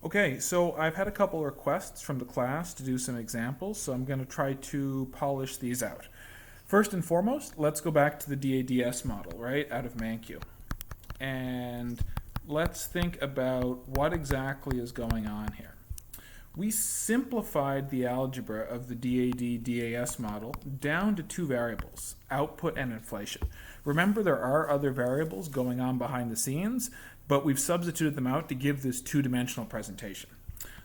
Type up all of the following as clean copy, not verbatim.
Okay, so I've had a couple requests from the class to do some examples, so I'm going to try to polish these out. First and foremost, let's go back to the DADS model, right, out of Mankiw. And let's think about what exactly is going on here. We simplified the algebra of the DAD-DAS model down to two variables, output and inflation. Remember, there are other variables going on behind the scenes, but we've substituted them out to give this two-dimensional presentation.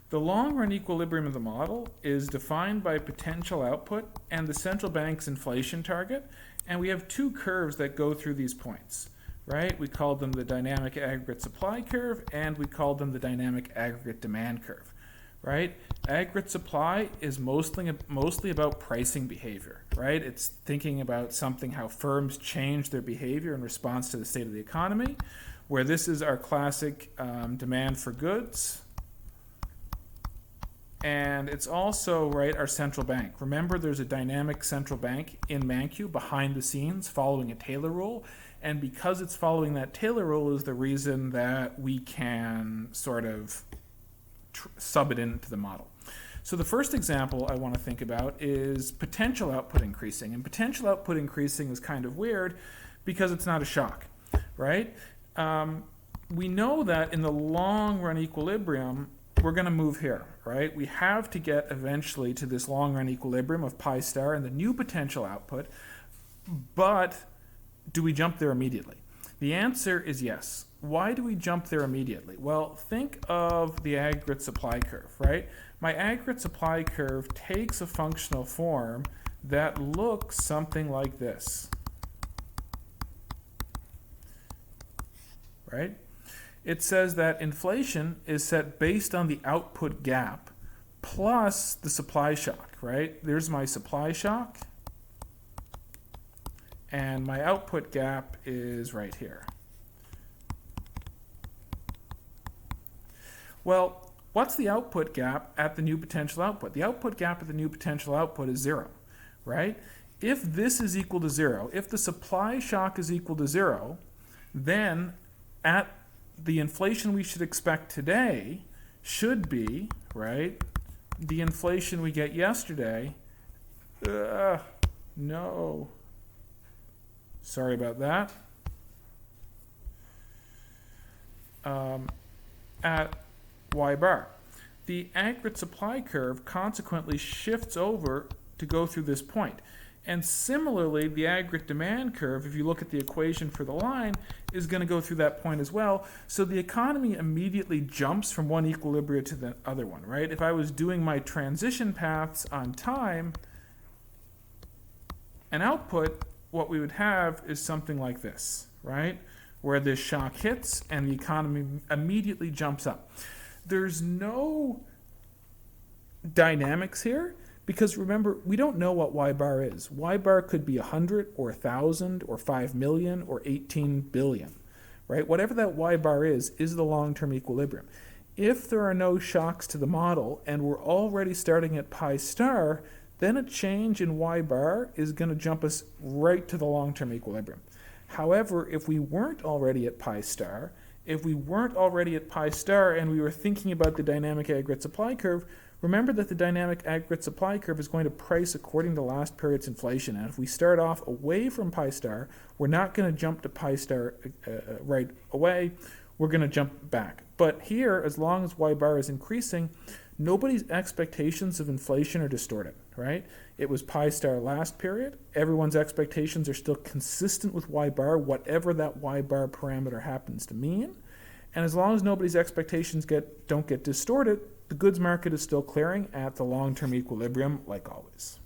The long-run equilibrium of the model is defined by potential output and the central bank's inflation target, and we have two curves that go through these points, right? We call them the dynamic aggregate supply curve, and we call them the dynamic aggregate demand curve, right? Aggregate supply is mostly about pricing behavior, right? It's thinking about something, how firms change their behavior in response to the state of the economy, where this is our classic demand for goods. And it's also, right, our central bank. Remember, there's a dynamic central bank in Mankiw behind the scenes following a Taylor rule. And because it's following that Taylor rule is the reason that we can sort of sub it into the model. So the first example I want to think about is potential output increasing. And potential output increasing is kind of weird because it's not a shock, right? We know that in the long run equilibrium, we're going to move here, right? We have to get eventually to this long run equilibrium of pi star and the new potential output, but do we jump there immediately? The answer is yes. Why do we jump there immediately? Well, think of the aggregate supply curve, right? My aggregate supply curve takes a functional form that looks something like this, right? It says that inflation is set based on the output gap plus the supply shock, right? There's my supply shock, and my output gap is right here. Well, what's the output gap at the new potential output? The output gap at the new potential output is 0, right? If this is equal to 0, if the supply shock is equal to 0, then at the inflation we should expect today should be, right, the inflation we get yesterday. No. Sorry about that. At y bar. The aggregate supply curve consequently shifts over to go through this point. And similarly, the aggregate demand curve, if you look at the equation for the line, is going to go through that point as well. So the economy immediately jumps from one equilibrium to the other one, right? If I was doing my transition paths on time and output, what we would have is something like this, right? Where this shock hits and the economy immediately jumps up. There's no dynamics here, because remember, we don't know what y bar is. Y bar could be 100 or 1,000 or 5 million or 18 billion, right? Whatever that y bar is the long-term equilibrium. If there are no shocks to the model and we're already starting at pi star, then a change in y bar is going to jump us right to the long-term equilibrium. However, if we weren't already at pi star, and we were thinking about the dynamic aggregate supply curve, remember that the dynamic aggregate supply curve is going to price according to last period's inflation. And if we start off away from pi star, we're not going to jump to pi star right away. We're going to jump back. But here, as long as y bar is increasing, nobody's expectations of inflation are distorted, right? It was pi star last period. Everyone's expectations are still consistent with y bar, whatever that y bar parameter happens to mean. And as long as nobody's expectations don't get distorted, the goods market is still clearing at the long-term equilibrium like always.